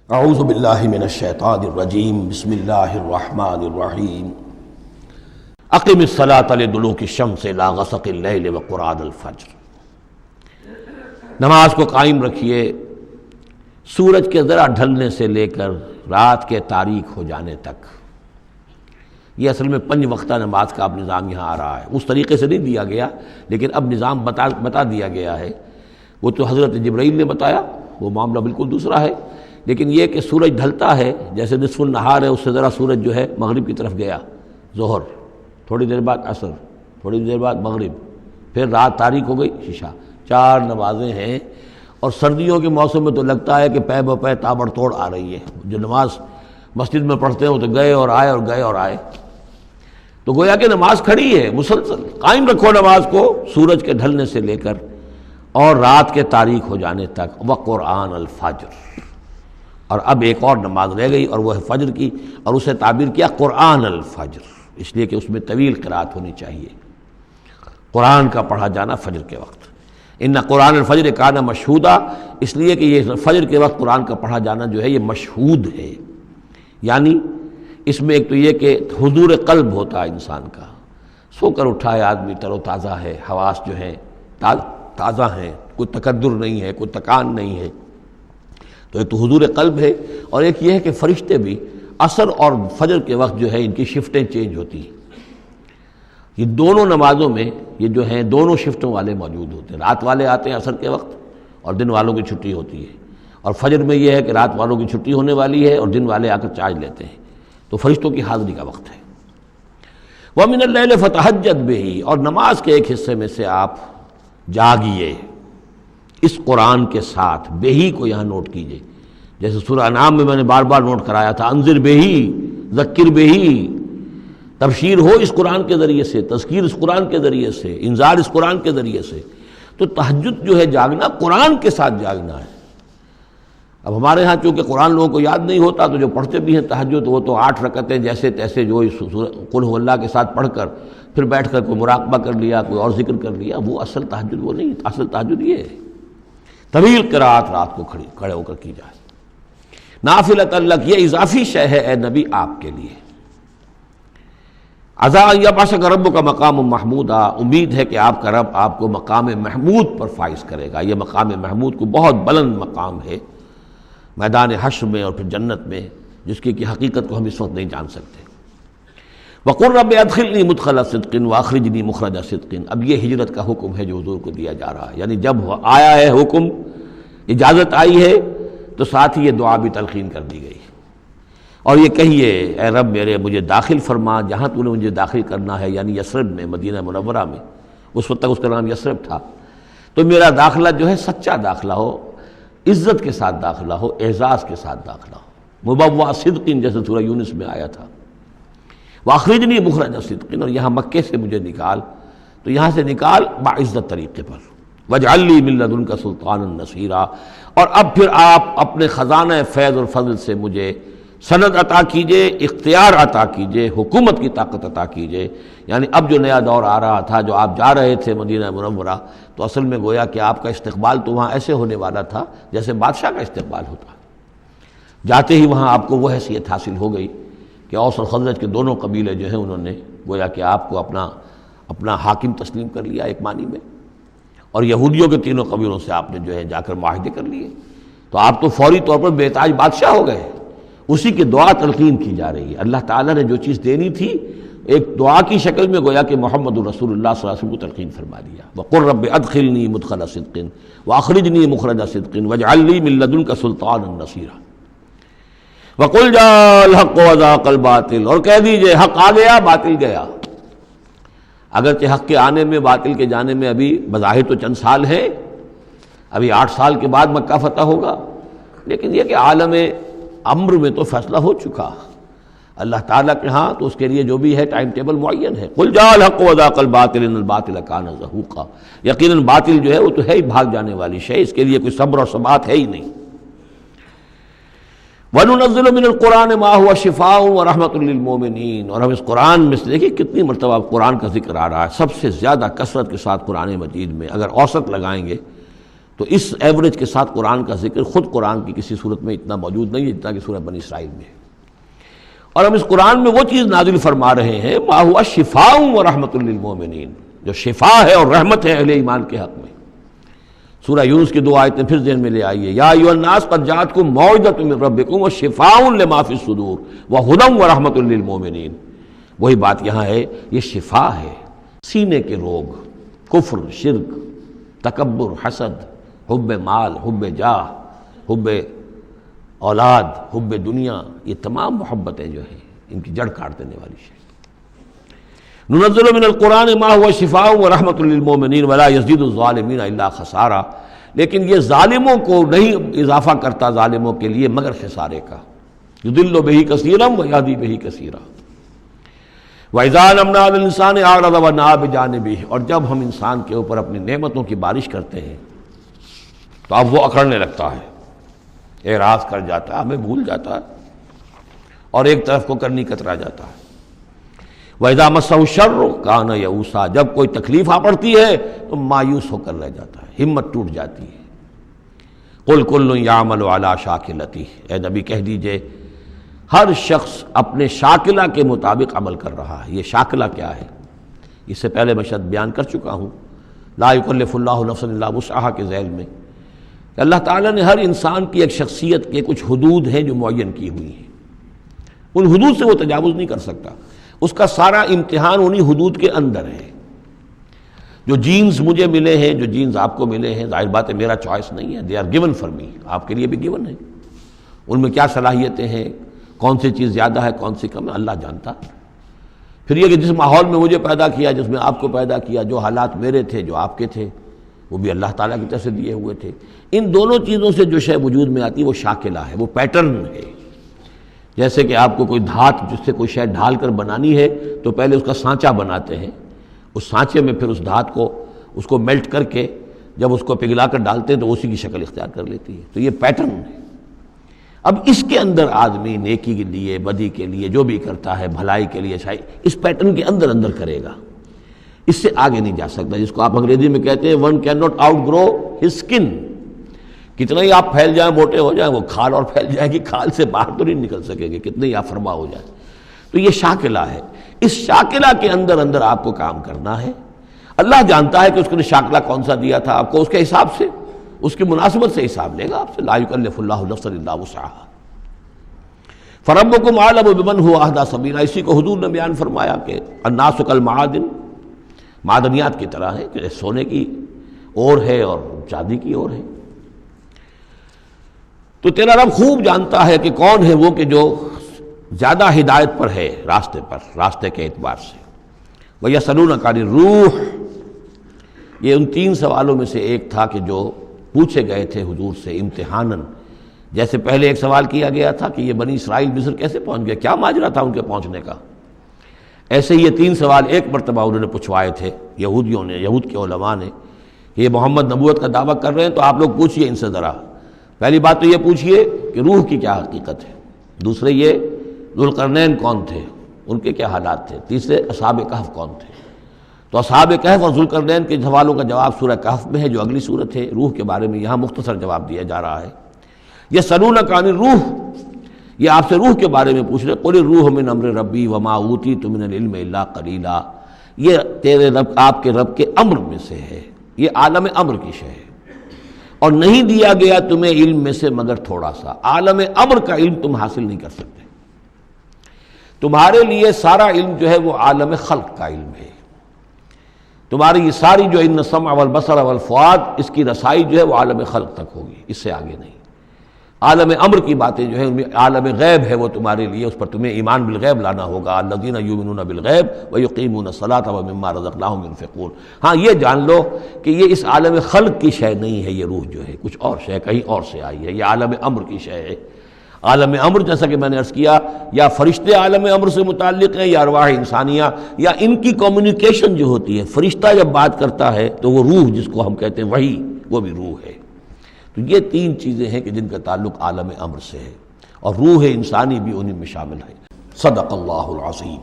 اعوذ باللہ من الشیطان الرجیم بسم اللہ الرحمن الرحیم اقم الصلاۃ لدلوک الشمس الی غسق اللیل وقرآن الفجر۔ نماز کو قائم رکھیے سورج کے ذرا ڈھلنے سے لے کر رات کے تاریک ہو جانے تک۔ یہ اصل میں 5 وقتہ نماز کا اب نظام یہاں آ رہا ہے، اس طریقے سے نہیں دیا گیا لیکن اب نظام بتا دیا گیا ہے۔ وہ تو حضرت جبرائیل نے بتایا، وہ معاملہ بالکل دوسرا ہے، لیکن یہ کہ سورج ڈھلتا ہے، جیسے نصف النہار ہے، اس سے ذرا سورج جو ہے مغرب کی طرف گیا، ظہر، تھوڑی دیر بعد عصر، تھوڑی دیر بعد مغرب، پھر رات تاریک ہو گئی، عشاء۔ 4 نمازیں ہیں، اور سردیوں کے موسم میں تو لگتا ہے کہ پے بپے تابڑ توڑ آ رہی ہے۔ جو نماز مسجد میں پڑھتے ہیں وہ تو گئے اور آئے اور گئے اور آئے، تو گویا کہ نماز کھڑی ہے مسلسل۔ قائم رکھو نماز کو سورج کے ڈھلنے سے لے کر اور رات کے تاریک ہو جانے تک۔ وقرآن الفجر، اور اب ایک اور نماز رہ گئی اور وہ ہے فجر کی، اور اسے تعبیر کیا قرآن الفجر، اس لیے کہ اس میں طویل قرات ہونی چاہیے، قرآن کا پڑھا جانا فجر کے وقت۔ ان قرآن الفجر کان مشہودا، اس لیے کہ یہ فجر کے وقت قرآن کا پڑھا جانا جو ہے یہ مشہود ہے، یعنی اس میں ایک تو یہ کہ حضور قلب ہوتا ہے انسان کا، سو کر اٹھا ہے آدمی، تر و تازہ ہے، حواس جو ہیں تازہ ہیں، کوئی تکدر نہیں ہے، کوئی تکان نہیں ہے، تو ایک تو حضور قلب ہے، اور ایک یہ ہے کہ فرشتے بھی عصر اور فجر کے وقت جو ہے ان کی شفٹیں چینج ہوتی ہیں۔ یہ دونوں نمازوں میں یہ جو ہیں دونوں شفٹوں والے موجود ہوتے ہیں، رات والے آتے ہیں عصر کے وقت اور دن والوں کی چھٹی ہوتی ہے، اور فجر میں یہ ہے کہ رات والوں کی چھٹی ہونے والی ہے اور دن والے آ کر چارج لیتے ہیں، تو فرشتوں کی حاضری کا وقت ہے۔ وَمِنَ اللَّيْلِ فَتَهَجَّدْ بِهِ، اور نماز کے ایک حصے میں سے آپ جاگیے اس قرآن کے ساتھ۔ بہی کو یہاں نوٹ کیجئے، جیسے سورہ انعام میں نے بار بار نوٹ کرایا تھا، انذر بہی ذکر بہی، تبشیر ہو اس قرآن کے ذریعے سے، تذکیر اس قرآن کے ذریعے سے، انذار اس قرآن کے ذریعے سے۔ تو تہجد جو ہے جاگنا قرآن کے ساتھ جاگنا ہے۔ اب ہمارے ہاں چونکہ قرآن لوگوں کو یاد نہیں ہوتا، تو جو پڑھتے بھی ہیں تہجد وہ تو 8 رکعتیں جیسے تیسے جو قل هو اللہ کے ساتھ پڑھ کر پھر بیٹھ کر کوئی مراقبہ کر لیا، کوئی اور ذکر کر لیا، وہ اصل تہجد وہ نہیں۔ اصل تہجد یہ ہے طویل قرات رات کو کھڑے ہو کر کی جائے۔ نافلۃ لک، یہ اضافی شے ہے اے نبی آپ کے لیے۔ عسیٰ ان یبعثک ربک مقام محمودا، امید ہے کہ آپ کا رب آپ کو مقام محمود پر فائز کرے گا۔ یہ مقام محمود کو بہت بلند مقام ہے میدان حشر میں اور پھر جنت میں، جس کی حقیقت کو ہم اس وقت نہیں جان سکتے۔ وَقُلْ رَبِّ أَدْخِلْنِي مُدْخَلَ صِدْقٍ وَأَخْرِجْنِي مُخْرَجَ صِدْقٍ۔ اب یہ ہجرت کا حکم ہے جو حضور کو دیا جا رہا ہے، یعنی جب آیا ہے حکم، اجازت آئی ہے، تو ساتھ ہی یہ دعا بھی تلقین کر دی گئی، اور یہ کہیے اے رب میرے مجھے داخل فرما جہاں تو نے مجھے داخل کرنا ہے، یعنی یثرب میں، مدینہ منورہ میں، اس وقت تک اس کا نام یثرب تھا، تو میرا داخلہ جو ہے سچا داخلہ ہو، عزت کے ساتھ داخلہ ہو، اعزاز کے ساتھ داخلہ ہو، مبوع صدق، جیسے سورہ یونس میں آیا تھا، وَأَخْرِجْنِي مُخْرَجَ صِدْقٍ، اور یہاں مکے سے مجھے نکال، تو یہاں سے نکال باعزت طریقے پر، وَاجْعَل لِّي مِن لَّدُنْكَ سُلْطَانًا نَصِيرًا، اور اب پھر آپ اپنے خزانہ فیض اور فضل سے مجھے سند عطا کیجئے، اختیار عطا کیجئے، حکومت کی طاقت عطا کیجئے۔ یعنی اب جو نیا دور آ رہا تھا، جو آپ جا رہے تھے مدینہ منورہ، تو اصل میں گویا کہ آپ کا استقبال تو وہاں ایسے ہونے والا تھا جیسے بادشاہ کا استقبال ہوتا۔ جاتے ہی وہاں آپ کو وہ حیثیت حاصل ہو گئی کہ اوس اور خزرج کے دونوں قبیلے جو ہیں انہوں نے گویا کہ آپ کو اپنا حاکم تسلیم کر لیا ایک معنی میں، اور یہودیوں کے 3 قبیلوں سے آپ نے جو ہے جا کر معاہدے کر لیے، تو آپ تو فوری طور پر بے تاج بادشاہ ہو گئے۔ اسی کی دعا تلقین کی جا رہی ہے۔ اللہ تعالیٰ نے جو چیز دینی تھی ایک دعا کی شکل میں گویا کہ محمد رسول اللہ صلی اللہ علیہ وسلم کو تلقین فرما دیا۔ وَقُلْ رَبِّ أَدْخِلْنِي مُدْخَلَ صِدْقٍ وَأَخْرِجْنِي مُخْرَجَ صِدْقٍ وَاجْعَل لِّي مِن لَّدُنْكَ سُلْطَانًا نَصِيرًا۔ وَقُلْ جَاءَ الْحَقُّ وَزَهَقَ الْبَاطِلُ، اور کہہ دیجئے حق آ گیا باطل گیا۔ اگرچہ حق کے آنے میں باطل کے جانے میں ابھی بظاہر تو چند سال ہیں، ابھی 8 سال کے بعد مکہ فتح ہوگا، لیکن یہ کہ عالم امر میں تو فیصلہ ہو چکا اللہ تعالیٰ کے ہاں، تو اس کے لیے جو بھی ہے ٹائم ٹیبل معین ہے۔ قل جاء الحق وزهق الباطل ان الباطل کان زہوقا، یقیناً باطل جو ہے وہ تو ہے ہی بھاگ جانے والی شے، اس کے لیے کوئی صبر اور ثبات ہے ہی نہیں۔ وَنُنَزِّلُ مِنَ الْقُرْآنِ مَا هُوَ شِفَاءٌ وَرَحْمَةٌ لِّلْمُؤْمِنِينَ، اور ہم اس قرآن میں سے دیکھیے کتنی مرتبہ قرآن کا ذکر آ رہا ہے، سب سے زیادہ کثرت کے ساتھ قرآن مجید میں اگر اوسط لگائیں گے تو اس ایوریج کے ساتھ قرآن کا ذکر خود قرآن کی کسی صورت میں اتنا موجود نہیں ہے جتنا کہ سورہ بنی اسرائیل میں ہے۔ اور ہم اس قرآن میں وہ چیز نازل فرما رہے ہیں ما ہوا شفاء و رحمۃ للمؤمنین، جو شفا ہے اور رحمت ہے اہل ایمان کے حق میں۔ سورہ یونس کی 2 آیتیں پھر ذہن میں لے آئیے، یا ایھا الناس قد جاءتکم موعظۃ من ربکم وشفاء لما فی الصدور وہدی ورحمۃ للمؤمنین۔ وہی بات یہاں ہے، یہ شفا ہے سینے کے روگ، کفر، شرک، تکبر، حسد، حب مال، حب جاہ، حب اولاد، حب دنیا، یہ تمام محبتیں جو ہیں ان کی جڑ کاٹ دینے والی شے۔ ننزل من القرآن ما هو شفاء ورحمۃ للمؤمنین ولا یزید الظالمین الا خسارا، لیکن یہ ظالموں کو نہیں اضافہ کرتا ظالموں کے لیے مگر خسارے کا۔ یضل بہ کثیرا ویہدی بہ کثیرا۔ وَإِذَا أَنْعَمْنَا عَلَى الْإِنسَانِ أَعْرَضَ وَنَأَىٰ بِجَانِبِهِ، اور جب ہم انسان کے اوپر اپنی نعمتوں کی بارش کرتے ہیں تو اب وہ اکڑنے لگتا ہے، اعراض کر جاتا ہے، ہمیں بھول جاتا ہے اور ایک طرف کو کرنی کترا جاتا ہے۔ وَإِذَا مَسَّهُ الشَّرُّ كَانَ يَئُوسًا، جب کوئی تکلیف آ پڑتی ہے تو مایوس ہو کر رہ جاتا ہے، ہمت ٹوٹ جاتی ہے۔ قُلْ كُلٌّ يَعْمَلُ عَلَىٰ شَاكِلَتِهِ، اے نبی کہہ دیجئے ہر شخص اپنے شاکلہ کے مطابق عمل کر رہا ہے۔ یہ شاکلہ کیا ہے؟ اس سے پہلے میں شاید بیان کر چکا ہوں، لا یکلف اللہ نفسا الا وسعہا کے ذیل میں، کہ اللہ تعالیٰ نے ہر انسان کی ایک شخصیت کے کچھ حدود ہیں جو معین کی ہوئی ہیں، ان حدود سے وہ تجاوز نہیں کر سکتا، اس کا سارا امتحان انہی حدود کے اندر ہے۔ جو جینز مجھے ملے ہیں، جو جینز آپ کو ملے ہیں، ظاہر بات ہے میرا چوائس نہیں ہے، they are given for me, آپ کے لیے بھی گیون ہے۔ ان میں کیا صلاحیتیں ہیں، کون سی چیز زیادہ ہے کون سی کم ہے، اللہ جانتا۔ پھر یہ کہ جس ماحول میں مجھے پیدا کیا، جس میں آپ کو پیدا کیا، جو حالات میرے تھے جو آپ کے تھے وہ بھی اللہ تعالیٰ کی طرف سے دیے ہوئے تھے۔ ان دونوں چیزوں سے جو شے وجود میں آتی ہے وہ شاکلہ ہے، وہ پیٹرن ہے۔ جیسے کہ آپ کو کوئی دھات جس سے کوئی شے ڈھال کر بنانی ہے تو پہلے اس کا سانچہ بناتے ہیں، اس سانچے میں پھر اس دھات کو اس کو میلٹ کر کے جب اس کو پگھلا کر ڈالتے ہیں تو اسی کی شکل اختیار کر لیتی ہے۔ تو یہ پیٹرن ہے۔ اب اس کے اندر آدمی نیکی کے لیے، بدی کے لیے، جو بھی کرتا ہے، بھلائی کے لیے، اچھائی، اس پیٹرن کے اندر اندر کرے گا، اس سے آگے نہیں جا سکتا، جس کو آپ انگریزی میں کہتے ہیں one cannot outgrow his skin. کتنے ہی آپ پھیل جائیں، موٹے ہو جائیں، وہ کھال اور پھیل جائے گی، کھال سے باہر تو نہیں نکل سکیں گے، کتنے ہی آپ فرما ہو جائیں۔ تو یہ شاکلہ ہے، اس شاکلہ کے اندر اندر آپ کو کام کرنا ہے۔ اللہ جانتا ہے کہ اس نے شاکلہ کون سا دیا تھا آپ کو، اس کے حساب سے، اس کی مناسبت سے حساب لے گا آپ سے۔ لا یکلف اللہ نفسا الا وسعہا، فربکم اعلم بمن هو اہدی سبیلا۔ اسی کو حضور نے بیان فرمایا کہ الناس کالمعادن، معدنیات کی طرح ہے، کہ سونے کی اور ہے اور چاندی کی اور ہے۔ تو تیرا رب خوب جانتا ہے کہ کون ہے وہ کہ جو زیادہ ہدایت پر ہے، راستے پر، راستے کے اعتبار سے۔ وَيَسْأَلُونَكَ عَنِ الرُّوحِ، یہ ان 3 سوالوں میں سے ایک تھا کہ جو پوچھے گئے تھے حضور سے امتحاناً۔ جیسے پہلے ایک سوال کیا گیا تھا کہ یہ بنی اسرائیل مصر کیسے پہنچ گئے، کیا ماجرا تھا ان کے پہنچنے کا، ایسے ہی یہ 3 سوال ایک مرتبہ انہوں نے پوچھوائے تھے یہودیوں نے، یہود کے علماء نے، کہ یہ محمد نبوت کا دعویٰ کر رہے ہیں تو آپ لوگ پوچھئے ان سے ذرا، پہلی بات تو یہ پوچھئے کہ روح کی کیا حقیقت ہے، دوسرے یہ ذوالقرنین کون تھے، ان کے کیا حالات تھے، تیسرے اصحاب کہف کون تھے۔ تو اصحاب کہف اور ذوالقرنین کے سوالوں کا جواب سورہ کہف میں ہے جو اگلی سورت ہے۔ روح کے بارے میں یہاں مختصر جواب دیا جا رہا ہے۔ یسألونک عن الروح، یہ آپ سے روح کے بارے میں پوچھ رہے، قل الروح من امر ربی وما اوتیت من العلم الا قلیلا، یہ تیرے رب، آپ کے رب کے امر میں سے ہے، یہ عالم امر کی شے ہے، اور نہیں دیا گیا تمہیں علم میں سے مگر تھوڑا سا۔ عالم امر کا علم تم حاصل نہیں کر سکتے، تمہارے لیے سارا علم جو ہے وہ عالم خلق کا علم ہے۔ تمہاری یہ ساری جو ان السمع والبصر والفؤاد، اس کی رسائی جو ہے وہ عالم خلق تک ہوگی، اس سے آگے نہیں۔ عالم امر کی باتیں جو ہیں ان میں عالم غیب ہے وہ تمہارے لیے، اس پر تمہیں ایمان بالغیب لانا ہوگا۔ الذین یؤمنون بالغیب ویقیمون الصلاۃ ومما رزقناہم ينفقون۔ ہاں یہ جان لو کہ یہ اس عالم خلق کی شے نہیں ہے، یہ روح جو ہے کچھ اور شے کہیں اور سے آئی ہے، یہ عالم امر کی شے ہے۔ عالم امر جیسا کہ میں نے عرض کیا، یا فرشتے عالم امر سے متعلق ہیں یا ارواح انسانیہ، یا ان کی کمیونیکیشن جو ہوتی ہے، فرشتہ جب بات کرتا ہے تو وہ روح جس کو ہم کہتے ہیں وحی، وہ بھی روح ہے۔ تو یہ 3 چیزیں ہیں کہ جن کا تعلق عالم امر سے ہے، اور روح انسانی بھی انہیں میں شامل ہے۔ صدق اللہ العظیم۔